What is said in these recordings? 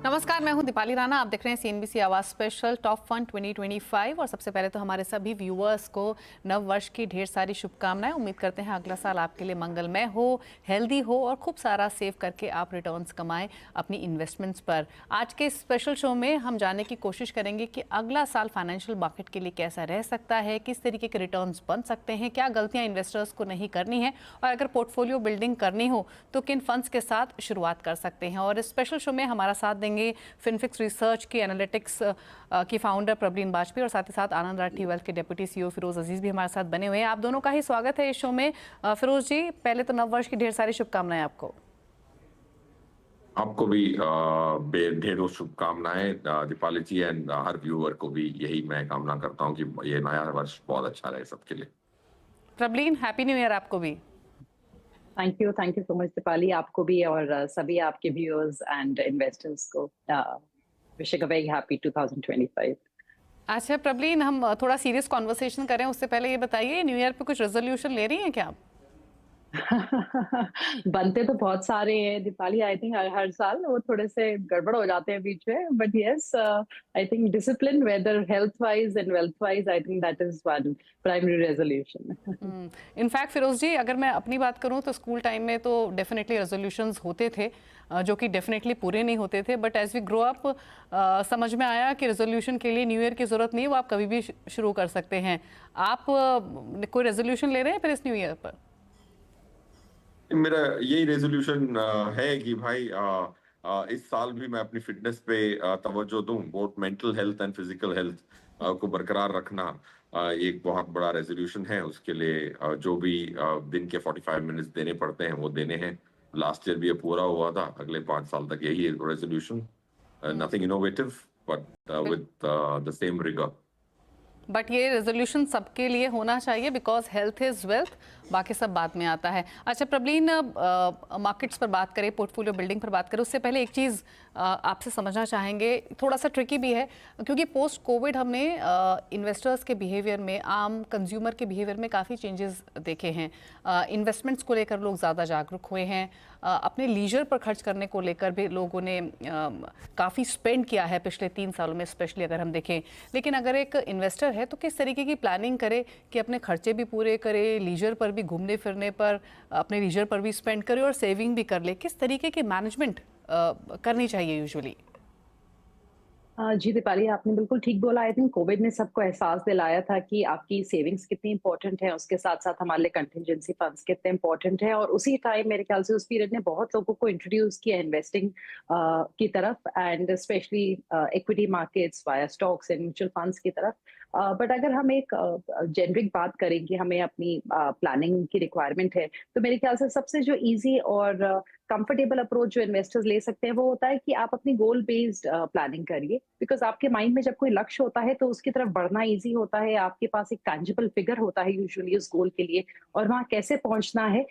नमस्कार, मैं हूं दीपाली राणा। आप देख रहे हैं सीएनबीसी आवाज स्पेशल टॉप फन 2025। और सबसे पहले तो हमारे सभी व्यूअर्स को नव वर्ष की ढेर सारी शुभकामनाएं। उम्मीद करते हैं अगला साल आपके लिए मंगलमय हो, हेल्दी हो और खूब सारा सेव करके आप रिटर्न्स कमाएं अपनी इन्वेस्टमेंट्स पर। आज के स्पेशल शो में हम जानने की कोशिश करेंगे कि अगला साल फाइनेंशियल मार्केट के लिए कैसा रह सकता है, किस तरीके के रिटर्न्स बन सकते हैं, क्या गलतियां इन्वेस्टर्स को नहीं करनी है और अगर पोर्टफोलियो बिल्डिंग करनी हो तो किन फंड्स के साथ शुरुआत कर सकते हैं। और इस स्पेशल शो में हमारा साथ देंगे फिनफिक्स रिसर्च की एनालिटिक्स की फाउंडर प्रबलीन बाजपेयी और साथ ही साथ आनंद राठी वेल्थ के डेप्यूटी सीईओ फिरोज अजीज भी हमारे साथ बने हुए हैं। आप दोनों का ही स्वागत है इस शो में। फिरोज जी, पहले तो नव वर्ष की ढेर सारी शुभकामनाएं आपको। आपको भी ढेरों शुभकामनाएं दीपाली जी, एंड हर व्यूअर को भी यही मैं कामना करता हूं कि ये नया वर्ष बहुत अच्छा रहे सबके लिए। प्रबलीन, हैप्पी न्यू ईयर आपको भी। Thank you so much Deepali, आपको भी और सभी आपके व्यूअर्स एंड इन्वेस्टर्स को विशिंग अ वेरी हैप्पी 2025। अच्छा प्रबलीन, हम थोड़ा सीरियस कॉन्वर्सेशन करें उससे पहले ये बताइए, न्यू ईयर पे कुछ रेजोल्यूशन ले रही हैं क्या आप? बनते तो बहुत सारे हैं दीपाली। आई थिंक हर साल वो थोड़े से गड़बड़ हो जाते हैं बीच में, but yes I think discipline, whether health wise and wealth wise, I think that is one primary resolution. In fact Firoz ji, अगर मैं अपनी बात करूं तो स्कूल टाइम में तो डेफिनेटली रेजोल्यूशंस होते थे जो कि डेफिनेटली पूरे नहीं होते थे, but as we grow up समझ में आया कि रेजोल्यूशन के लिए न्यू ईयर की जरूरत नहीं है, वो आप कभी भी शुरू कर सकते हैं। आप कोई रेजोल्यूशन ले रहे हैं फिर इस न्यू ईयर पर? मेरा यही रेजोल्यूशन है कि भाई इस साल भी मैं अपनी फिटनेस पे तवज्जो दूं, both mental health and physical health को बरकरार रखना एक बहुत बड़ा रेजोल्यूशन है। उसके लिए जो भी दिन के 45 मिनट्स देने पड़ते हैं वो देने हैं। लास्ट ईयर भी ये पूरा हुआ था, अगले 5 साल तक यही resolution. Nothing innovative but with the same rigour. But ये रेजोल्यूशन सबके लिए होना चाहिए बिकॉज हेल्थ इज वेल्थ, बाकी सब बाद में आता है। अच्छा प्रबलीन, मार्केट्स पर बात करें, पोर्टफोलियो बिल्डिंग पर बात करें, उससे पहले एक चीज़ आपसे समझना चाहेंगे, थोड़ा सा ट्रिकी भी है क्योंकि पोस्ट कोविड हमने इन्वेस्टर्स के बिहेवियर में, आम कंज्यूमर के बिहेवियर में काफ़ी चेंजेस देखे हैं। इन्वेस्टमेंट्स को लेकर लोग ज़्यादा जागरूक हुए हैं, अपने लीजर पर खर्च करने को लेकर भी लोगों ने काफ़ी स्पेंड किया है पिछले 3 सालों में, स्पेशली अगर हम देखें। लेकिन अगर एक इन्वेस्टर है तो किस तरीके की प्लानिंग करे कि अपने खर्चे भी पूरे करे, लीजर पर भी, घूमने फिरने पर, अपने लीजर पर भी स्पेंड करे और सेविंग भी कर ले? किस तरीके की मैनेजमेंट करनी चाहिए यूजुअली? जी दीपाली, आपने बिल्कुल ठीक बोला। आई थिंक कोविड ने सबको एहसास दिलाया था कि आपकी सेविंग्स कितनी इंपॉर्टेंट है, उसके साथ साथ हमारे लिए कंटिजेंसी फंड्स कितने इंपॉर्टेंट है। और उसी टाइम मेरे ख्याल से उस पीरियड ने बहुत लोगों को इंट्रोड्यूस किया इन्वेस्टिंग की तरफ, and specially equity markets via stocks and mutual funds की तरफ। बट अगर हम एक जेनरिक बात करें कि हमें अपनी प्लानिंग की रिक्वायरमेंट है, तो मेरे ख्याल से सबसे जो ईजी और कंफर्टेबल अप्रोच जो इन्वेस्टर्स ले सकते हैं वो होता है कि आप अपनी गोल बेस्ड प्लानिंग करिए। बिकॉज आपके माइंड में जब कोई लक्ष्य होता है तो उसकी तरफ बढ़ना इजी होता है, आपके पास एक टैंजिबल फिगर होता है यूजुअली उस गोल के लिए, और वहां कैसे पहुंचना है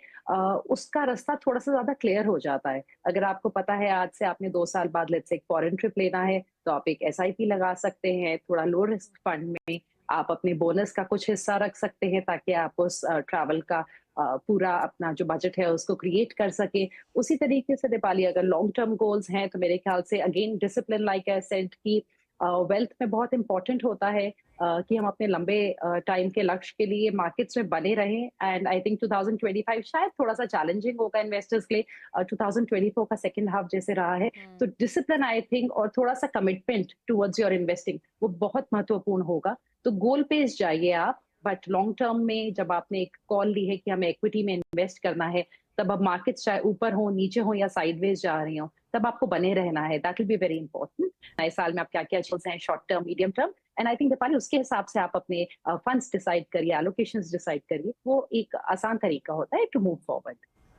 उसका रास्ता थोड़ा सा ज्यादा क्लियर हो जाता है। अगर आपको पता है आज से आपने 2 साल बाद लेट्स से एक फॉरेन ट्रिप लेना है, तो आप एक एसआईपी लगा सकते हैं थोड़ा लो रिस्क फंड में। आप अपने बोनस का कुछ हिस्सा रख सकते हैं ताकि आप उस ट्रैवल का पूरा अपना जो बजट है उसको क्रिएट कर सके। उसी तरीके से दीपाली, अगर लॉन्ग टर्म गोल्स हैं तो मेरे ख्याल से again discipline, like I said, की वेल्थ में बहुत इंपॉर्टेंट होता है कि हम अपने लंबे टाइम के लक्ष्य के लिए मार्केट्स में बने रहें। एंड आई थिंक 2025 शायद थोड़ा सा चैलेंजिंग होगा इन्वेस्टर्स के लिए, 2024 का सेकंड हाफ जैसे रहा है। तो डिसिप्लिन आई थिंक और थोड़ा सा कमिटमेंट टुवर्ड्स योर इन्वेस्टिंग वो बहुत महत्वपूर्ण होगा। तो गोल पेस जाइए आप, बट लॉन्ग टर्म में जब आपने एक कॉल ली है कि हमें इक्विटी में इन्वेस्ट करना है, तब अब मार्केट्स चाहे ऊपर हो, नीचे हो या साइडवेज जा रही हो, तब आपको बने रहना है। That will be very important. नए साल में आप क्या क्या चीजें हैं, short term, medium term, and I think Deepali उसके हिसाब से आप अपने फंड्स डिसाइड करिए, एलोकेशंस डिसाइड करिए। वो एक आसान तरीका होता है टू मूव फॉरवर्ड।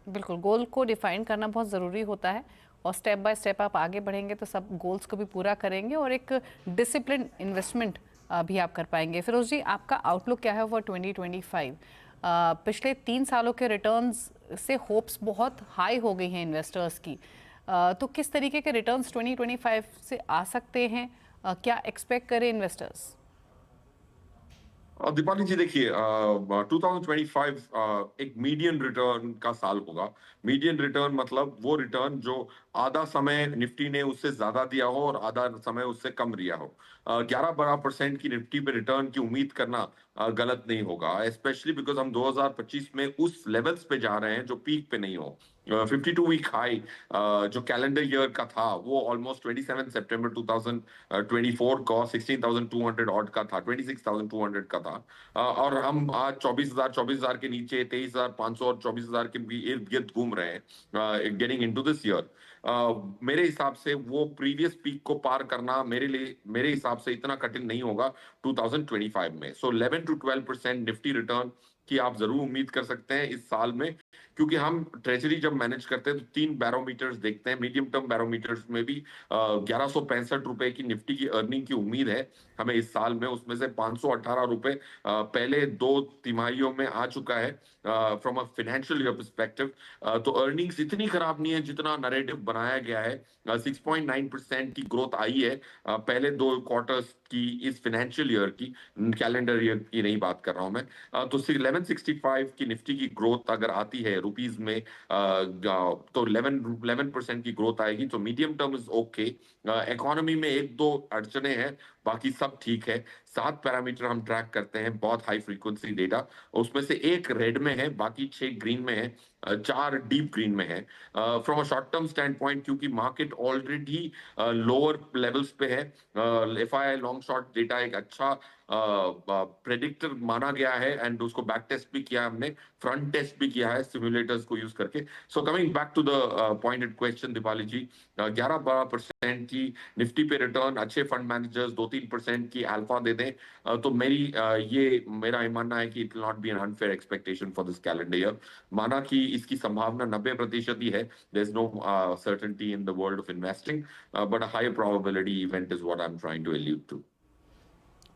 बिल्कुल, गोल को डिफाइन करना बहुत ज़रूरी होता है और स्टेप बाय स्टेप आप आगे बढ़ेंगे तो सब गोल्स को भी पूरा करेंगे और एक डिसिप्लिन इन्वेस्टमेंट भी आप कर पाएंगे। फिरोज जी, आपका आउटलुक क्या है फॉर 2025? पिछले 3 सालों के रिटर्न्स से होप्स बहुत हाई हो गई हैं इन्वेस्टर्स की, तो किस तरीके के रिटर्न्स 2025 से आ सकते हैं? क्या एक्सपेक्ट करें इन्वेस्टर्स? दीपाली जी देखिए, 2025 एक मीडियन रिटर्न का साल होगा। मीडियन रिटर्न मतलब वो रिटर्न जो आधा समय निफ्टी ने उससे ज्यादा दिया हो और आधा समय उससे कम दिया हो। 11-12% की निफ्टी पे रिटर्न की उम्मीद करना गलत नहीं होगा, स्पेशली बिकॉज हम 2025 में उस लेवल्स पे जा रहे हैं जो पीक पे नहीं हो। 52 वीक हाई जो कैलेंडर ईयर का था वो ऑलमोस्ट 27 सितंबर 2024 का 16,200 ऑड का था, 26,200 का था। और हम आज 24,000 के नीचे 23,500 और 24,000 के भी इर्द गिर्द घूम रहे हैं गेटिंग इनटू दिस ईयर। मेरे हिसाब से वो प्रीवियस पीक को पार करना मेरे हिसाब से इतना कठिन नहीं होगा 2025 में। सो 11 टू 12% निफ्टी रिटर्न की आप जरूर उम्मीद कर सकते हैं इस साल में, क्योंकि हम ट्रेजरी जब मैनेज करते हैं तो 3 बैरोमीटर्स देखते हैं। मीडियम टर्म बैरोमीटर्स में भी 1165 रुपए की निफ्टी की अर्निंग की उम्मीद है हमें इस साल में। उसमें से 518 रुपए पहले 2 तिमाहियों में आ चुका है from a financial year perspective. तो अर्निंग्स इतनी खराब नहीं है जितना नरेटिव बनाया गया है। 6.9% की ग्रोथ आई है पहले 2 क्वार्टर्स की इस फाइनेंशियल ईयर की, कैलेंडर ईयर की नहीं बात कर रहा हूं मैं। तो 1165 की निफ्टी की ग्रोथ अगर आती है रुपीज में तो 11% की ग्रोथ आएगी। तो medium term is okay. Economy में 1-2 अड़चने हैं, बाकी सब ठीक है। 7 पैरामीटर हम ट्रैक करते हैं, बहुत हाई फ्रीक्वेंसी डेटा। उसमें से 1 रेड में है, बाकी 6 ग्रीन में है, 4 डीप ग्रीन में है। From a short term stand point, क्योंकि मार्केट ऑलरेडी लोअर लेवल्स पे है, एफआईआई लॉन्ग शॉर्ट डेटा एक अच्छा प्रेडिक्टर माना गया है एंड उसको बैक टेस्ट भी किया हमने, फ्रंट टेस्ट भी किया है सिमुलेटर्स को यूज करके। So coming back to the pointed question Deepali ji, 11-12% की निफ्टी पे रिटर्न, अच्छे फंड मैनेजर्स 2-3% की अल्फा दे दें तो ये मेरा मानना है कि it will not be an unfair expectation for this calendar year. माना कि इसकी संभावना 90% ही है, there is no certainty in the world of investing, but a high probability event is what I am trying to allude to.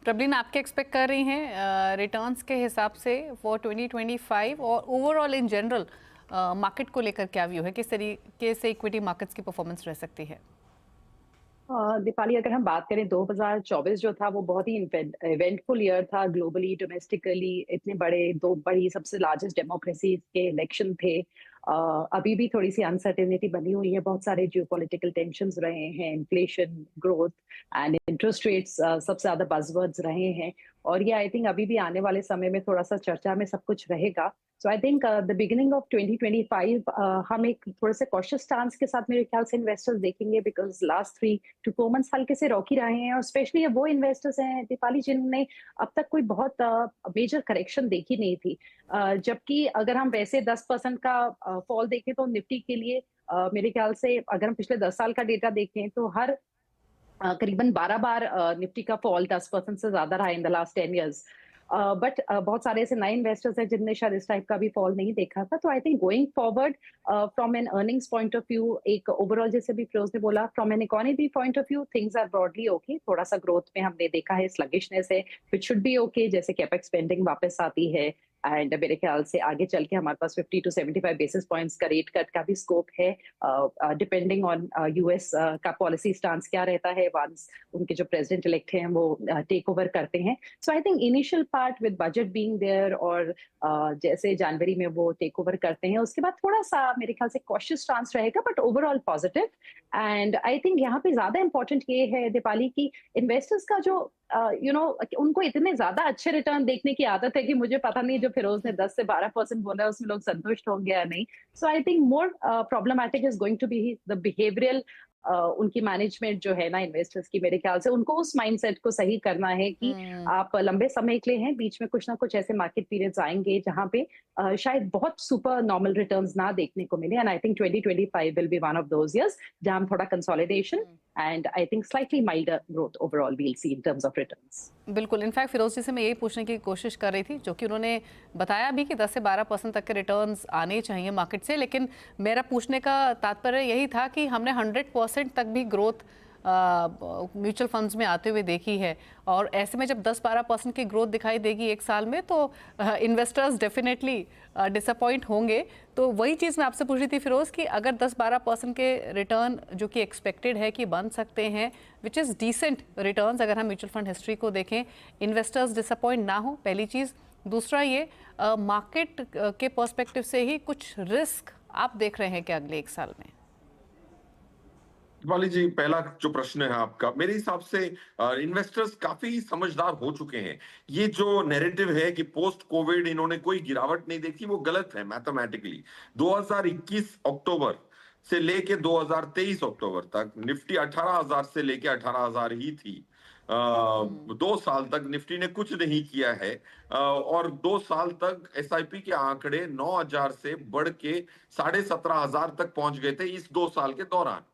Prabhleen, आप क्या expect कर रही हैं रिटर्न्स के हिसाब से फॉर 2025 और ओवरऑल इन जनरल मार्केट को लेकर क्या व्यू है, किस तरीके से इक्विटी मार्केट्स की परफॉर्मेंस रह सकती है? दीपाली, अगर हम बात करें 2024 जो था वो बहुत ही इवेंटफुल ईयर था ग्लोबली, डोमेस्टिकली। इतने दो बड़ी सबसे लार्जेस्ट डेमोक्रेसी के इलेक्शन थे। अभी भी थोड़ी सी अनसर्टेनिटी बनी हुई है, बहुत सारे जियोपॉलिटिकल टेंशंस रहे हैं, inflation, growth and interest rates सबसे ज्यादा बज़वर्ड्स रहे हैं। और ये आई थिंक अभी भी आने वाले समय में थोड़ा सा चर्चा में सब कुछ रहेगा। So I think the beginning of 2025 हम एक थोड़े से कॉशियस स्टांस के साथ मेरे ख्याल से इन्वेस्टर्स देखेंगे, बिकॉज लास्ट 3 to 4 months हल्के से रॉकी रहे हैं। और स्पेशली वो इन्वेस्टर्स हैं दीपाली जिन्होंने अब तक कोई बहुत मेजर करेक्शन देखी नहीं थी। जबकि अगर हम वैसे 10% का फॉल देखें तो निफ्टी के लिए मेरे ख्याल से अगर हम पिछले 10 साल का डेटा देखें तो हर करीबन 12 बार निफ्टी का फॉल 10% से ज्यादा रहा in the last 10 years। But बहुत सारे ऐसे नए इन्वेस्टर्स हैं जिनने शायद इस टाइप का भी फॉल नहीं देखा था। तो I think going forward from an earnings point of view, एक ओवरऑल जैसे भी फिरोज ने बोला, from an economy point of view things are broadly okay. थोड़ा सा ग्रोथ में हमने देखा है स्लगिशनेस है, विच शुड बी ओके, जैसे कैपेक्स स्पेंडिंग वापस आती है। एंड मेरे ख्याल से आगे चल के हमारे पास 50 to 75 बेसिस पॉइंट्स का रेट कट का भी स्कोप है, डिपेंडिंग ऑन यूएस का पॉलिसी स्टांस क्या रहता है वंस उनके जो प्रेसिडेंट इलेक्ट हैं वो टेक ओवर करते हैं। So I think initial part with budget being there और जैसे जनवरी में वो टेक ओवर करते हैं उसके बाद थोड़ा सा मेरे ख्याल से कॉशियस स्टांस रहेगा, but overall positive. And I think यहाँ पे ज्यादा इंपॉर्टेंट ये है दीपाली की इन्वेस्टर्स का जो उनको इतने ज्यादा अच्छे रिटर्न देखने की आदत है कि मुझे पता नहीं जो फिरोज ने 10 से 12% बोला है उसमें लोग संतुष्ट होंगे या नहीं। So I think more problematic is going to be the behavioural उनकी मैनेजमेंट जो है ना इन्वेस्टर्स की। मेरे ख्याल से उनको उस माइंडसेट को सही करना है कि आप लंबे समय के लिए हैं, बीच में कुछ ना कुछ ऐसे मार्केट पीरियड्स आएंगे जहां पे शायद बहुत सुपर नॉर्मल रिटर्न्स ना देखने को मिले। And I think 2025 will be one of those years जहां हम थोड़ा consolidation and I think slightly milder growth overall we'll see in terms of returns. बिल्कुल, इनफैक्ट फिरोज जी से मैं यही पूछने की कोशिश कर रही थी, जो कि उन्होंने बताया भी कि 10 से 12% तक के रिटर्न्स आने चाहिए मार्केट से, लेकिन मेरा पूछने का तात्पर्य यही था कि हमने 100% तक भी ग्रोथ म्यूचुअल फंड्स में आते हुए देखी है, और ऐसे में जब 10-12% की ग्रोथ दिखाई देगी एक साल में तो इन्वेस्टर्स डेफिनेटली डिसअपॉइंट होंगे। तो वही चीज़ मैं आपसे पूछ रही थी फिरोज़ कि अगर 10-12% के रिटर्न जो कि एक्सपेक्टेड है कि बन सकते हैं, विच इज़ डिसेंट रिटर्न्स अगर हम म्यूचुअल फंड हिस्ट्री को देखें, इन्वेस्टर्स डिसअपॉइंट ना हो, पहली चीज़। दूसरा ये मार्केट के पर्सपेक्टिव से ही कुछ रिस्क आप देख रहे हैं कि अगले एक साल में? दीपाली जी, पहला जो प्रश्न है आपका, मेरे हिसाब से इन्वेस्टर्स काफी समझदार हो चुके हैं। ये जो नैरेटिव है कि पोस्ट कोविड इन्होंने कोई गिरावट नहीं देखी, वो गलत है मैथमेटिकली। 2021 अक्टूबर से लेके 2023 अक्टूबर तक निफ्टी 18,000 से लेके 18,000 ही थी। 2 साल तक निफ्टी ने कुछ नहीं किया है, और 2 साल तक एसआईपी के आंकड़े 9,000 से बढ़ के 17,500 तक पहुंच गए थे इस 2 साल के दौरान।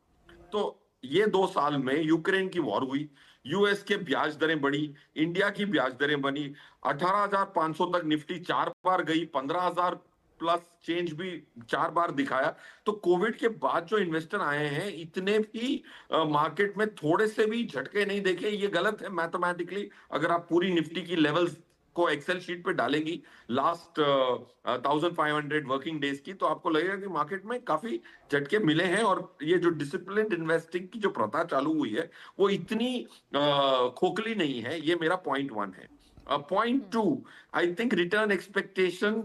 तो ये 2 साल में यूक्रेन की वॉर हुई, यूएस के ब्याज दरें बढ़ी, इंडिया की ब्याज दरें बनी, 18,500 तक निफ्टी 4 बार गई, 15,000 प्लस चेंज भी 4 बार दिखाया। तो कोविड के बाद जो इन्वेस्टर आए हैं, इतने भी मार्केट में थोड़े से भी झटके नहीं देखे। ये गलत है मैथमेटिकली। अगर आप पूरी निफ्टी की लेवल्स को एक्सेल शीट पे डालेंगी लास्ट 1,500 वर्किंग डेज की, तो आपको लगेगा कि मार्केट में काफी झटके मिले हैं। और ये जो डिसिप्लिन्ड इन्वेस्टिंग की जो प्रथा चालू हुई है, वो इतनी खोखली नहीं है। ये मेरा पॉइंट 1 है। Point 2, I think return expectation,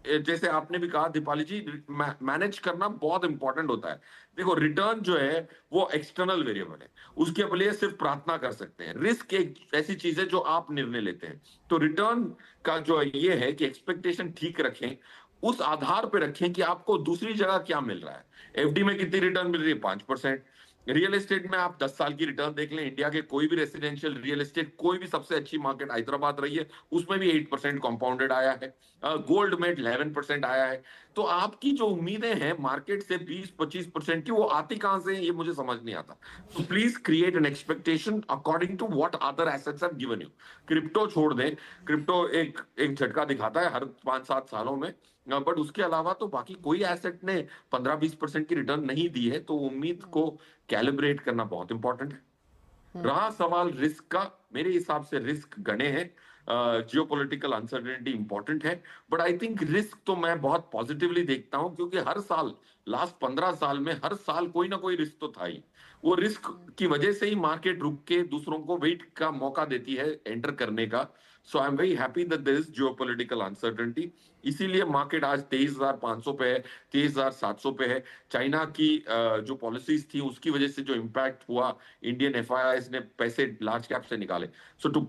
जैसे आपने भी कहा दीपाली जी, मैनेज करना बहुत इंपॉर्टेंट होता है। देखो, रिटर्न जो है वो एक्सटर्नल वेरिएबल है, उसके लिए सिर्फ प्रार्थना कर सकते हैं। रिस्क एक ऐसी चीज है जो आप निर्णय लेते हैं। तो रिटर्न का जो ये है कि एक्सपेक्टेशन ठीक रखें, उस आधार पे रखें कि आपको दूसरी जगह क्या मिल रहा है। एफडी में कितनी रिटर्न मिल रही है? 5%। रियल एस्टेट में आप 10 साल की रिटर्न देख लें, इंडिया के कोई भी रेसिडेंशियल रियल एस्टेट, कोई भी सबसे अच्छी मार्केट हैदराबाद रही है, उसमें भी 8% कंपाउंडेड आया है। गोल्ड में 11% आया है। तो आपकी जो उम्मीदें हैं मार्केट से 20-25% की, वो आती कहां से है, ये मुझे समझ नहीं आता। तो please create an expectation according to what other assets have given you. Crypto छोड़ दें, क्रिप्टो एक एक झटका दिखाता है हर 5-7 सालों में, बट उसके अलावा तो बाकी कोई एसेट ने 15-20% की रिटर्न नहीं दी है। तो उम्मीद को कैलिब्रेट करना बहुत इंपॉर्टेंट है। रहा सवाल रिस्क का, मेरे हिसाब से रिस्क गणे हैं। जियोपॉलिटिकल अनसर्टेनिटी इंपॉर्टेंट है, बट आई थिंक रिस्क तो मैं बहुत पॉजिटिवली देखता हूं, क्योंकि हर साल, लास्ट 15 साल में हर साल कोई ना कोई रिस्क तो था ही। वो रिस्क की वजह से ही मार्केट रुक के दूसरों को वेट का मौका देती है एंटर करने का। So I am very happy that there is geopolitical uncertainty. इसीलिए मार्केट आज 23,500 पे है, 23,700 पे है। चाइना की जो पॉलिसीज थी उसकी वजह से जो इम्पैक्ट हुआ, इंडियन एफआईआईज ने पैसे लार्ज कैप से निकाले। So two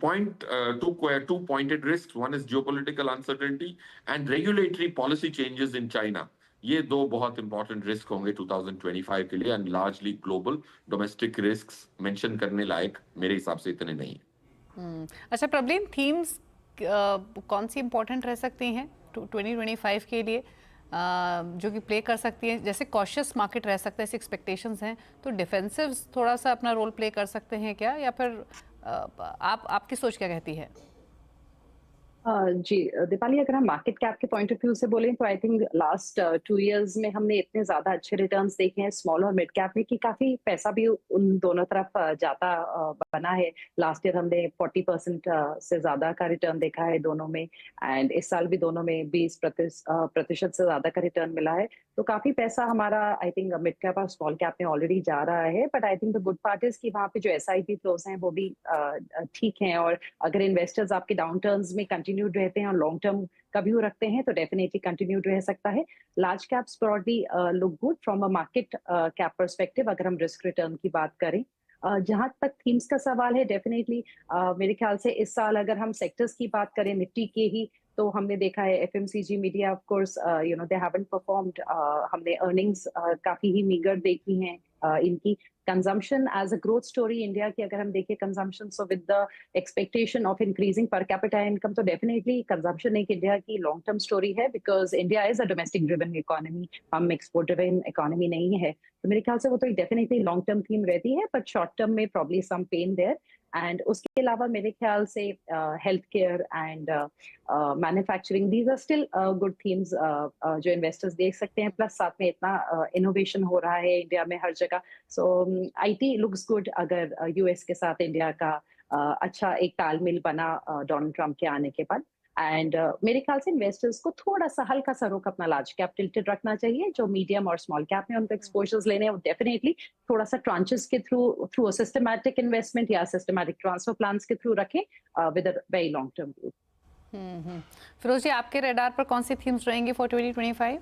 pointed risk, one is geopolitical uncertainty and regulatory policy changes in China. ये दो बहुत इंपॉर्टेंट रिस्क होंगे 2025 के लिए, and largely global. Domestic risks mention करने लायक मेरे हिसाब से इतने नहीं है। अच्छा प्रॉब्लम, थीम्स कौन सी इंपॉर्टेंट रह सकती हैं 2025 के लिए, जो कि प्ले कर सकती हैं? जैसे कॉशियस मार्केट रह सकता है, ऐसी एक्सपेक्टेशंस हैं, तो डिफेंसिव्स थोड़ा सा अपना रोल प्ले कर सकते हैं क्या, या फिर आपकी सोच क्या कहती है? जी दीपाली, अगर हम मार्केट कैप के पॉइंट ऑफ व्यू से बोलें तो आई थिंक लास्ट 2 इयर्स में हमने इतने ज्यादा अच्छे रिटर्न्स देखे हैं स्मॉल और मिड कैप में कि काफी पैसा भी उन दोनों तरफ जाता बना है। लास्ट ईयर हमने 40% से ज्यादा का रिटर्न देखा है दोनों में, एंड इस साल भी दोनों में 20% से ज्यादा का रिटर्न मिला है। तो काफी पैसा हमारा आई थिंक मिड कैप और स्मॉल कैप में ऑलरेडी जा रहा है। But I think the good part is कि वहाँ पे जो एसआईपी फ्लोज हैं वो भी ठीक हैं, और अगर इन्वेस्टर्स आपके डाउन टर्न्स में कंटिन्यूड रहते हैं और लॉन्ग टर्म का व्यू रखते हैं तो डेफिनेटली कंटिन्यूड रह सकता है। Large caps broadly look good from a market cap perspective अगर हम रिस्क रिटर्न की बात करें। जहां तक थीम्स का सवाल है, डेफिनेटली मेरे ख्याल से इस साल अगर हम सेक्टर्स की बात करें निफ्टी के ही, तो हमने देखा है FMCG, media, of course you know they haven't performed. हमने अर्निंग्स काफी ही मीगर देखी हैं इनकी। Consumption as a growth story India की अगर हम देखें, consumption so with the expectation of increasing per capita income, तो डेफिनेटली कंजम्पशन एक इंडिया की लॉन्ग टर्म स्टोरी है, because India is a domestic driven economy, हम एक्सपोर्ट ड्रिवन इकोनॉमी नहीं है। तो मेरे ख्याल से वो तो डेफिनेटली लॉन्ग टर्म थीम रहती है, बट शॉर्ट टर्म में probably some pain there. And उसके अलावा मेरे ख्याल से health care and manufacturing, these are still good themes जो इन्वेस्टर्स देख सकते हैं। प्लस साथ में इतना इनोवेशन हो रहा है इंडिया में हर जगह, सो आईटी लुक्स गुड अगर यूएस के साथ इंडिया का अच्छा एक तालमेल बना डोनाल्ड ट्रंप के आने के बाद। एंड मेरे ख्याल से इन्वेस्टर्स को थोड़ा सा हल्का सा रुख अपना लार्ज कैप टिल्टेड रखना चाहिए। जो मीडियम और स्मॉल कैप में उनको एक्सपोजर्स लेने हैं वो डेफिनेटली थोड़ा सा ट्रांचेस के थ्रू सिस्टमैटिक इन्वेस्टमेंट या सिस्टमैटिक ट्रांसफर प्लान्स के थ्रू रखें with a very long term view. Firoz ji, आपके रडार पर कौन सी थीम्स रहेंगी फॉर 2025?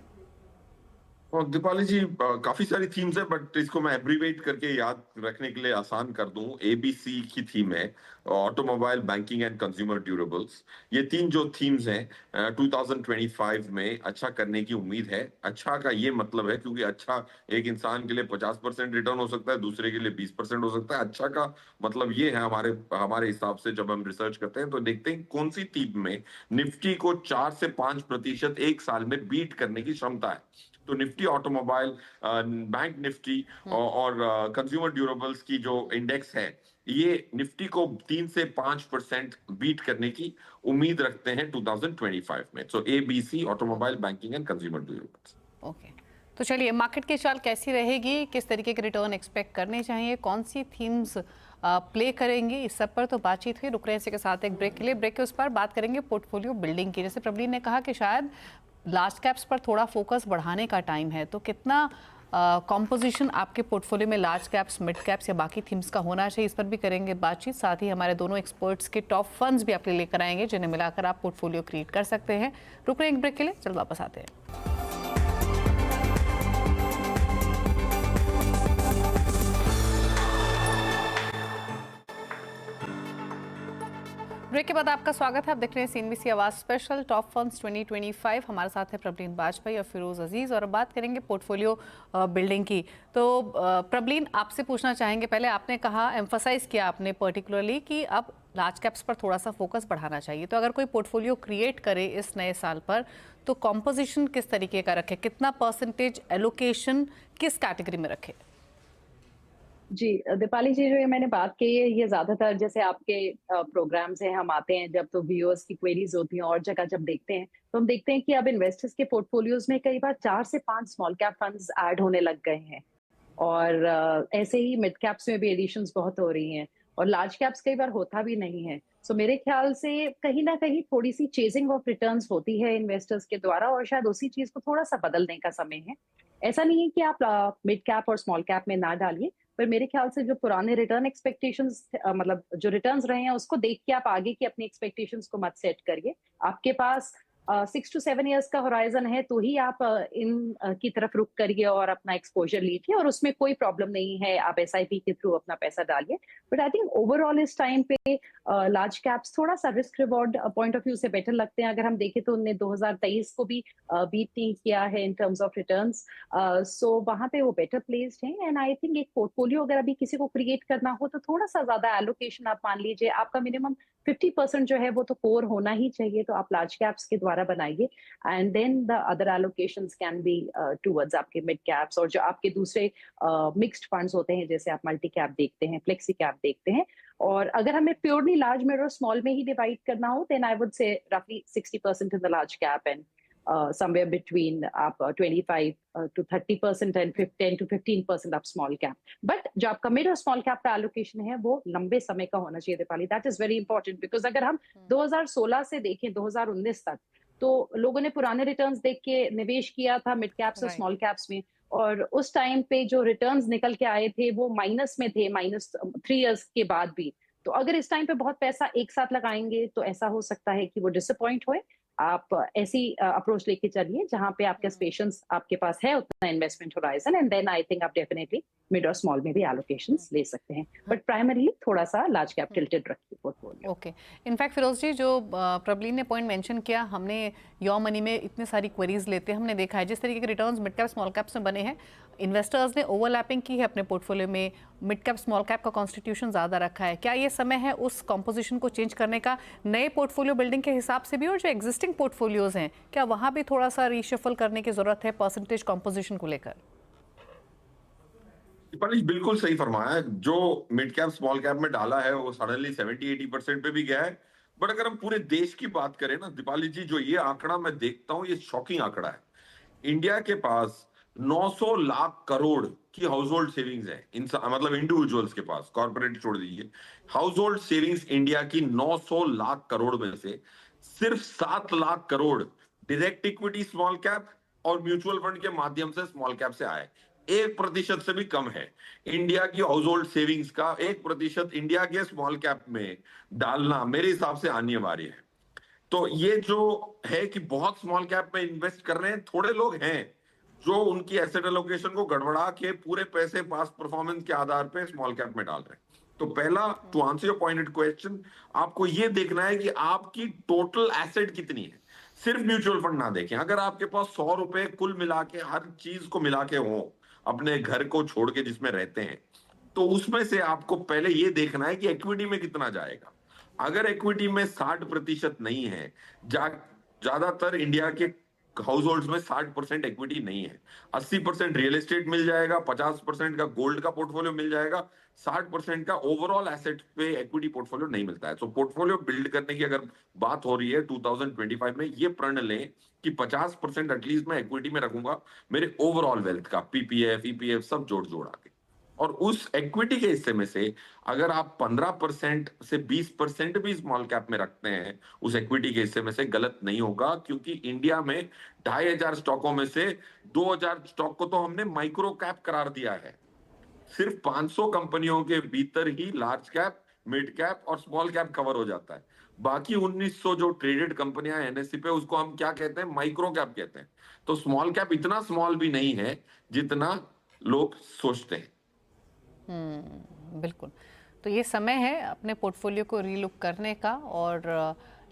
और दीपाली जी, काफी सारी थीम्स है, बट इसको मैं एब्रीवेट करके याद रखने के लिए आसान कर दूं। एबीसी की थीम है automobile, banking and consumer durables. ये तीन जो थीम्स हैं 2025 में अच्छा करने की उम्मीद है। अच्छा का ये मतलब है क्योंकि अच्छा एक इंसान के लिए 50% रिटर्न हो सकता है, दूसरे के लिए 20% हो सकता है। अच्छा का मतलब ये है हमारे हिसाब से, जब हम रिसर्च करते हैं तो देखते हैं कौन सी थीम में निफ्टी को 4 से 5% एक साल में बीट करने की क्षमता है। तो निफ्टी ऑटोमोबाइल, बैंक निफ्टी और कंज्यूमर ड्यूरेबल्स की जो इंडेक्स है, ये निफ्टी को 3 से 5% बीट करने की उम्मीद रखते हैं 2025 में। So ABC automobile, banking and consumer durables. Okay, तो चलिए, मार्केट की चाल कैसी रहेगी, किस तरीके के रिटर्न एक्सपेक्ट करने चाहिए, कौन सी थीम्स प्ले करेंगे, इस सब पर तो बातचीत हुई। रुक रहे हैं इसी के साथ एक ब्रेक के लिए। ब्रेक के उस पर बात करेंगे पोर्टफोलियो बिल्डिंग की। जैसे प्रबलीन ने कहा कि शायद लार्ज कैप्स पर थोड़ा फोकस बढ़ाने का टाइम है, तो कितना कॉम्पोजिशन आपके पोर्टफोलियो में लार्ज कैप्स, मिड कैप्स या बाकी थीम्स का होना चाहिए, इस पर भी करेंगे बातचीत। साथ ही हमारे दोनों एक्सपर्ट्स के टॉप फंड्स भी आपके लिए लेकर आएंगे, जिन्हें मिलाकर आप पोर्टफोलियो क्रिएट कर सकते हैं। रुक रहे हैं एक ब्रेक के लिए, चल वापस आते हैं। ब्रेक के बाद आपका स्वागत है। आप देख रहे हैं सीएनबीसी आवाज स्पेशल टॉप फंड्स 2025। हमारे साथ है प्रबलीन वाजपेयी और फिरोज अजीज, और अब बात करेंगे पोर्टफोलियो बिल्डिंग की। तो प्रबलीन, आपसे पूछना चाहेंगे, पहले आपने कहा, एम्फसाइज किया आपने पर्टिकुलरली कि अब लार्ज कैप्स पर थोड़ा सा फोकस बढ़ाना चाहिए। तो अगर कोई पोर्टफोलियो क्रिएट करे इस नए साल पर, तो कॉम्पोजिशन किस तरीके का रखे, कितना परसेंटेज एलोकेशन किस कैटेगरी में रखे? जी दीपाली जी, जो ये मैंने बात कही है, ये ज्यादातर जैसे आपके प्रोग्राम से हम आते हैं जब, तो व्यूअर्स की क्वेरीज होती हैं और जगह जब देखते हैं, तो हम देखते हैं कि अब इन्वेस्टर्स के पोर्टफोलियोज में कई बार 4 से 5 स्मॉल कैप फंड्स ऐड होने लग गए हैं। और ऐसे ही मिड कैप्स में भी एडिशंस बहुत हो रही हैं, और लार्ज कैप्स कई बार होता भी नहीं है। सो मेरे ख्याल से कहीं ना कहीं थोड़ी सी चेजिंग ऑफ रिटर्न्स होती है इन्वेस्टर्स के द्वारा, और शायद उसी चीज को थोड़ा सा बदलने का समय है। ऐसा नहीं है कि आप मिड कैप और स्मॉल कैप में ना डालिए, पर मेरे ख्याल से जो पुराने रिटर्न एक्सपेक्टेशंस, मतलब जो रिटर्न्स रहे हैं, उसको देख के आप आगे की अपनी एक्सपेक्टेशंस को मत सेट करिए। आपके पास 6 to 7 ईयर्स का होराइजन है, तो ही आप इन की तरफ रुक करिए और अपना एक्सपोजर लीजिए, और उसमें कोई प्रॉब्लम नहीं है, आप एसआईपी के थ्रू अपना पैसा डालिए। बट आई थिंक ओवरऑल इस टाइम पे लार्ज कैप्स थोड़ा सा risk reward point of view से बेटर लगते हैं। अगर हम देखें तो उन्होंने 2023 को भी बीट नहीं किया है इन टर्म्स ऑफ रिटर्न्स, सो वहां पे वो बेटर प्लेस्ड हैं। एंड आई थिंक एक पोर्टफोलियो अगर अभी किसी को क्रिएट करना हो, तो थोड़ा सा ज्यादा एलोकेशन आप मान लीजिए, आपका मिनिमम 50% जो है वो तो कोर होना ही चाहिए, तो आप लार्ज कैप्स के द्वारा बनाइए, and then the other allocations can be towards आपके मिड कैप्स, और जो आपके दूसरे मिक्स्ड फंड्स होते हैं, जैसे आप मल्टी कैप देखते हैं, फ्लेक्सी कैप देखते हैं। और अगर हमें प्योरली लार्ज, मिड और स्मॉल में ही डिवाइड करना हो, देन आई वुड से रफली 60% इन the large cap and somewhere between 25 to 30% and 10 to 15% आप स्मॉल कैप। बट जो आपका मिड और स्मॉल कैप का एलोकेशन है वो लंबे समय का होना चाहिए Deepali, that is very important. Because अगर हम 2016 से देखें 2019 तक, तो लोगों ने पुराने रिटर्न्स देख के निवेश किया था मिड कैप्स और स्मॉल कैप्स में, और उस टाइम पे जो रिटर्न्स निकल के आए थे वो माइनस में थे, -3 इयर्स के बाद भी। तो अगर इस टाइम पे बहुत पैसा एक साथ लगाएंगे, तो ऐसा हो सकता है कि वो डिसअपॉइंट होए। आप ऐसी अप्रोच लेके चलिए जहां पे आपके पेशेंस आपके पास है, उतना investment horizon, and then I think आप डेफिनेटली मिड और स्मॉल में भी एलोकेशंस ले सकते हैं, बट प्राइमरीली थोड़ा सा लार्ज कैप टिल्टेड रखिए पोर्टफोलियो। ओके, इनफैक्ट फिरोज जी, जो प्रबलीन ने पॉइंट मेंशन किया, हमने योर मनी में इतनी सारी क्वेरीज लेते हैं, हमने देखा है जिस तरीके के returns mid cap small caps में बने हैं, इन्वेस्टर्स ने ओवरलैपिंग की है अपने पोर्टफोलियो में, मिड कैप स्मॉल कैप का कॉन्स्टिट्यूशन ज़्यादा रखा है। क्या ये समय है उस कॉम्पोजिशन को चेंज करने का, नए पोर्टफोलियो बिल्डिंग के हिसाब से भी, और जो एग्जिस्टिंग पोर्टफोलियोज हैं, क्या वहाँ भी थोड़ा सा रीशफल करने की ज़रूरत है परसेंटेज कॉम्पोजिशन को लेकर? दीपाली बिल्कुल सही फरमाया। जो मिड कैप स्मॉल कैप में डाला है वो सडनली 70-80% पे भी गया है। बट अगर हम पूरे देश की बात करें ना दीपाली जी, जो ये आंकड़ा मैं देखता हूँ, ये शॉकिंग आंकड़ा है। इंडिया के पास 900 लाख करोड़ की हाउस होल्ड सेविंग्स है, मतलब इंडिविजुअल्स के पास, कॉर्पोरेट छोड़ दीजिए। हाउस होल्ड सेविंग्स इंडिया की 900 लाख करोड़ में से सिर्फ 7 lakh crore direct equity small cap और म्यूचुअल फंड के माध्यम से स्मॉल कैप से आए। 1% से भी कम है। इंडिया की हाउस होल्ड सेविंग्स का 1% इंडिया के स्मॉल कैप में डालना मेरे हिसाब से अनिवार्य है। तो ये जो है कि बहुत स्मॉल कैप में इन्वेस्ट कर रहे हैं, थोड़े लोग हैं जो उनकी एसेट एलोकेशन को गड़बड़ा के पूरे पैसे पास्ट परफॉर्मेंस के आधार पे स्मॉल कैप में डाल रहे हैं। तो पहला, to answer your pointed question, आपको ये देखना है कि आपकी टोटल एसेट कितनी है। सिर्फ म्यूचुअल फंड ना देखें। अगर आपके पास 100 रुपए कुल मिला के, हर चीज को मिला के हो, अपने घर को छोड़ के जिसमें रहते हैं, तो उसमें से आपको पहले ये देखना है कि इक्विटी में कितना जाएगा। अगर इक्विटी में 60% नहीं है, ज्यादातर इंडिया के हाउस होल्ड्स में 60% इक्विटी नहीं है। 80% रियल एस्टेट मिल जाएगा, 50% का गोल्ड का पोर्टफोलियो मिल जाएगा, 60% का ओवरऑल एसेट पे इक्विटी पोर्टफोलियो नहीं मिलता है। तो पोर्टफोलियो बिल्ड करने की अगर बात हो रही है 2025 में, ये प्रण लें कि 50% एटलीस्ट मैं इक्विटी में रखूंगा, मेरे ओवरऑल वेल्थ का, पीपीएफ ईपीएफ सब जोड़ जोड़ा के। और उस इक्विटी के हिस्से में से अगर आप 15% से 20% भी स्मॉल कैप में रखते हैं, उस इक्विटी के हिस्से में से, गलत नहीं होगा। क्योंकि इंडिया में 2500 स्टॉकों में से 2000 स्टॉक को तो हमने माइक्रो कैप करार दिया है। सिर्फ 500 कंपनियों के भीतर ही लार्ज कैप, मिड कैप और स्मॉल कैप कवर हो जाता है। बाकी 1900 जो ट्रेडेड कंपनियां एनएससी पे, उसको हम क्या कहते हैं, माइक्रो कैप कहते हैं। तो स्मॉल कैप इतना स्मॉल भी नहीं है जितना लोग सोचते हैं। बिल्कुल। तो ये समय है अपने पोर्टफोलियो को रीलुक करने का और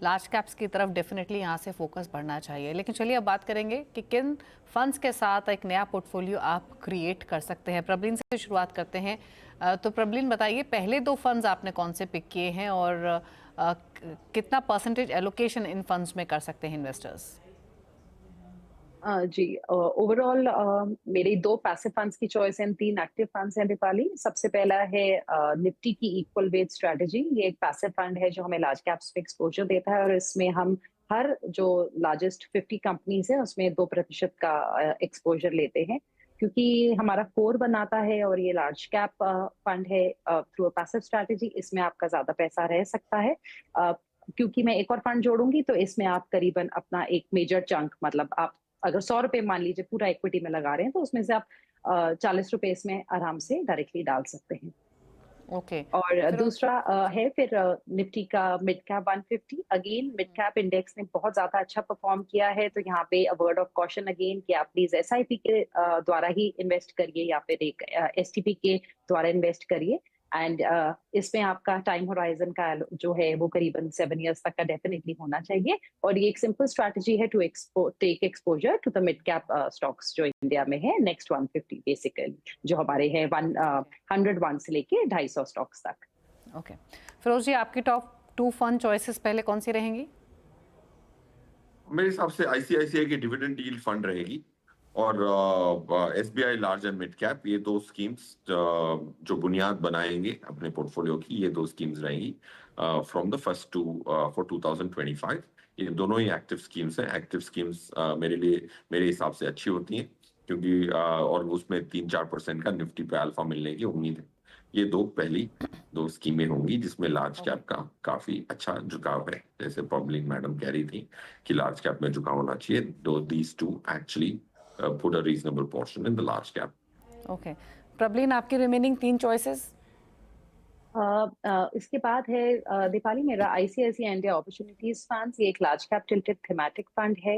लार्ज कैप्स की तरफ डेफिनेटली यहाँ से फोकस बढ़ना चाहिए। लेकिन चलिए अब बात करेंगे कि किन फंड्स के साथ एक नया पोर्टफोलियो आप क्रिएट कर सकते हैं। प्रबलीन से शुरुआत करते हैं। तो प्रबलीन बताइए, पहले दो फंड्स आपने कौन से पिक किए हैं और कितना परसेंटेज एलोकेशन इन फंड्स में कर सकते हैं इन्वेस्टर्स? जी, ओवरऑल मेरी 2 पैसिव फंड्स की चॉइस है, 3 एक्टिव फंड्स हैं दीपाली। सबसे पहला है निफ्टी की इक्वल वेट स्ट्रैटेजी। ये एक पैसिव फंड है जो हमें लार्ज कैप्स पे एक्सपोजर देता है और इसमें हम हर जो लार्जेस्ट 50 कंपनीज है उसमें 2% का एक्सपोजर लेते हैं। क्योंकि हमारा कोर बनाता है और ये लार्ज कैप फंड है, थ्रू पैसिव स्ट्रैटेजी इसमें आपका ज्यादा पैसा रह सकता है। क्योंकि मैं एक और फंड जोड़ूंगी तो इसमें आप करीबन अपना एक मेजर चंक, मतलब आप अगर 100 रुपए मान लीजिए पूरा इक्विटी में लगा रहे हैं तो उसमें से आप 40 रुपए इसमें आराम से डायरेक्टली डाल सकते हैं। ओके। और फिर दूसरा है फिर निफ्टी का mid cap 150। Again mid cap index ने बहुत ज्यादा अच्छा परफॉर्म किया है, तो यहाँ पे वर्ड ऑफ कॉशन अगेन कि आप प्लीज एसआईपी के द्वारा ही इन्वेस्ट करिए या फिर एक एसटीपी के द्वारा इन्वेस्ट करिए। एंड इसमें आपका टाइम होराइजन का जो है वो करीबन 7 इयर्स तक का डेफिनेटली होना चाहिए। और ये एक सिंपल स्ट्रैटेजी है to take exposure to the mid cap stocks जो इंडिया में है, नेक्स्ट 150 बेसिकली, जो हमारे हैं 101 से लेके 250 स्टॉक्स तक। ओके। फिरोज जी, आपकी टॉप 2 फंड चॉइसेस पहले कौन सी रहेंगी? मेरे हिसाब से आईसीआईसीआई की डिविडेंड यील्ड फंड रहेगी और SBI large and mid cap. ये 2 स्कीम्स जो बुनियाद बनाएंगे अपने पोर्टफोलियो की, ये 2 स्कीम्स रहेंगी from the first two for 2025। ये दोनों ही एक्टिव स्कीम्स हैं। एक्टिव स्कीम्स मेरे हिसाब से अच्छी होती हैं क्योंकि और उसमें 3-4% का निफ्टी पे अल्फा मिलने की उम्मीद है। ये पहली 2 स्कीमें होंगी जिसमें लार्ज कैप का काफी अच्छा झुकाव है। जैसे प्रॉब्लम मैडम कह रही थी कि लार्ज कैप में झुकाव होना चाहिए। These two actually put a reasonable portion in the large cap. Okay. Prabhleen, आपकी रिमेनिंग 3 चॉइसेस? इसके बाद है दीपाली मेरा आईसीआईसीआई इंडिया अपॉर्चुनिटीज फंड। ये एक large cap tilted thematic fund है।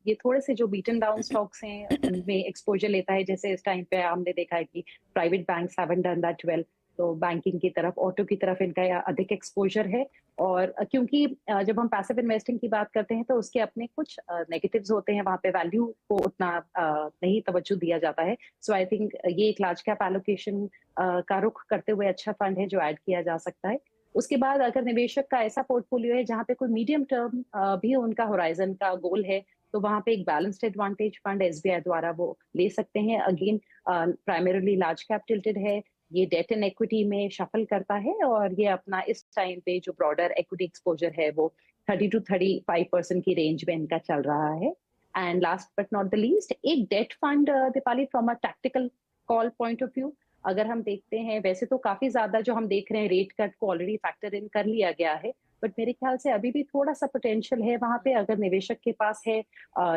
ये थोड़े से जो बीटन डाउन स्टॉक्स हैं उनमें एक्सपोजर लेता है। जैसे इस टाइम पे हमने देखा है कि private banks haven't done that well, तो बैंकिंग की तरफ, ऑटो की तरफ इनका अधिक एक्सपोजर है। और क्योंकि जब हम पैसिव इन्वेस्टिंग की बात करते हैं तो उसके अपने कुछ नेगेटिव्स होते हैं, वहां पे वैल्यू को उतना नहीं तवज्जो दिया जाता है। सो आई थिंक ये एक लार्ज कैप एलोकेशन का रुख करते हुए अच्छा फंड है जो ऐड किया जा सकता है। उसके बाद अगर निवेशक का ऐसा पोर्टफोलियो है जहां पे कोई मीडियम टर्म भी उनका होराइजन का गोल है तो वहाँ पे एक बैलेंस्ड एडवांटेज फंड एसबीआई द्वारा वो ले सकते हैं। Again primarily large cap tilted है, ये डेट एंड इक्विटी में शफल करता है और ये अपना इस टाइम पे जो ब्रॉडर इक्विटी एक्सपोजर है वो 30 to 35% की रेंज में इनका चल रहा है। And last but not the least, एक debt fund Deepali from a tactical call point of view अगर हम देखते हैं, वैसे तो काफी ज्यादा जो हम देख रहे हैं रेट कट को ऑलरेडी फैक्टर इन कर लिया गया है, बट मेरे ख्याल से अभी भी थोड़ा सा पोटेंशियल है वहां पे। अगर निवेशक के पास है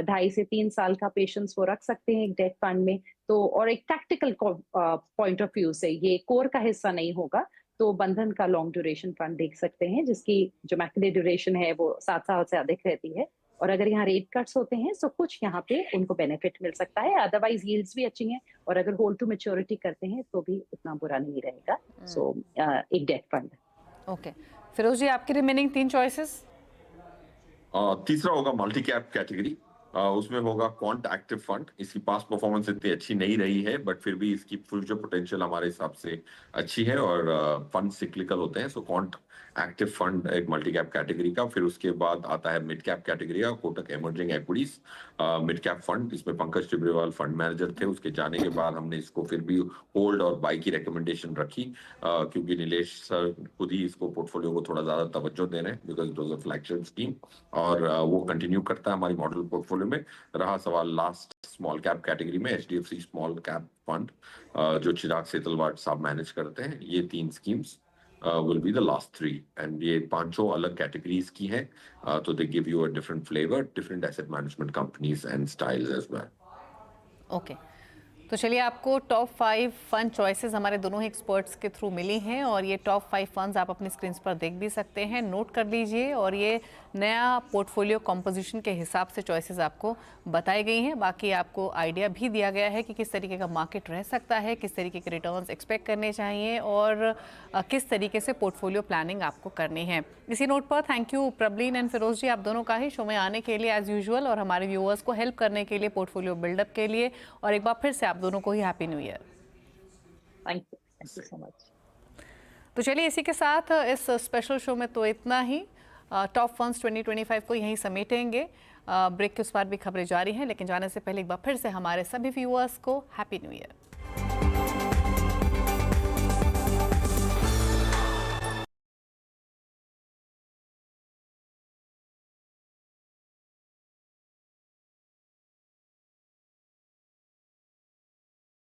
2.5 से 3 साल का पेशेंस वो रख सकते हैं एक डेट फंड में। तो और एक टैक्टिकल पॉइंट ऑफ व्यू से ये कोर का हिस्सा नहीं होगा, तो बंधन का लॉन्ग ड्यूरेशन फंड देख सकते हैं जिसकी जो मैक्सिमम ड्यूरेशन है वो 7 साल से अधिक रहती है। और अगर यहाँ रेट कट्स होते हैं तो कुछ यहाँ पे उनको बेनिफिट मिल सकता है, अदरवाइज यील्ड्स भी अच्छी हैं और अगर होल्ड टू मैच्योरिटी करते हैं तो भी उतना बुरा नहीं रहेगा। सो एक डेट फंड। ओके फिरोज जी, आपकी रिमेनिंग 3 चॉइसेस? तीसरा होगा मल्टी कैप कैटेगरी। उसमें होगा क्वांट एक्टिव फंड। इसकी पास्ट परफॉर्मेंस इतनी अच्छी नहीं रही है, बट फिर भी इसकी फ्यूचर पोटेंशियल हमारे हिसाब से अच्छी है और फंड सिक्लिकल होते हैं। सो क्वांट एक्टिव फंड एक मल्टी कैप कैटेगरी का। फिर उसके बाद आता है मिड कैप कैटेगरी का Kotak emerging equities mid cap fund. इसमें पंकज टिब्रेवाल फंड मैनेजर थे, उसके जाने के बाद हमने इसको फिर भी होल्ड और बाई की रिकमेंडेशन रखी, क्योंकि नीलेश सर खुद ही इसको पोर्टफोलियो को थोड़ा ज्यादा तवज्जो दे रहे हैं, because it was a flagship scheme और वो कंटिन्यू करता है हमारी मॉडल पोर्टफोलियो में। रहा सवाल लास्ट स्मॉल कैप कैटेगरी में, एचडीएफसी स्मॉल कैप फंड जो चिराग सेतलवाड साहब मैनेज करते हैं। ये 3 schemes will be the last 3 and ये 5 अलग कैटेगरीज की हैं, तो they give you a different flavor, different asset management companies and styles as well. Okay तो चलिए, आपको टॉप 5 फंड चॉइसेस हमारे दोनों ही एक्सपर्ट्स के थ्रू मिली हैं और ये टॉप 5 फंड्स आप अपनी स्क्रीन पर देख भी सकते हैं, नोट कर लीजिए। और ये नया पोर्टफोलियो कॉम्पोजिशन के हिसाब से चॉइसेस आपको बताई गई हैं। बाकी आपको आइडिया भी दिया गया है कि किस तरीके का मार्केट रह सकता है, किस तरीके के रिटर्न्स एक्सपेक्ट करने चाहिए और किस तरीके से पोर्टफोलियो प्लानिंग आपको करनी है। इसी नोट पर thank you Prabhleen and Firoz ji, आप दोनों का ही शो में आने के लिए एज यूजुअल और हमारे व्यूअर्स को हेल्प करने के लिए, पोर्टफोलियो बिल्डअप के लिए। और एक बार फिर से आप दोनों को ही happy new year. Thank you so much. तो चलिए, इसी के साथ इस स्पेशल शो में तो इतना ही। टॉप फंड्स 2025 को यहीं समेटेंगे। ब्रेक के उस पार भी खबरें जारी हैं, लेकिन जाने से पहले एक बार फिर से हमारे सभी व्यूअर्स को हैप्पी न्यू ईयर।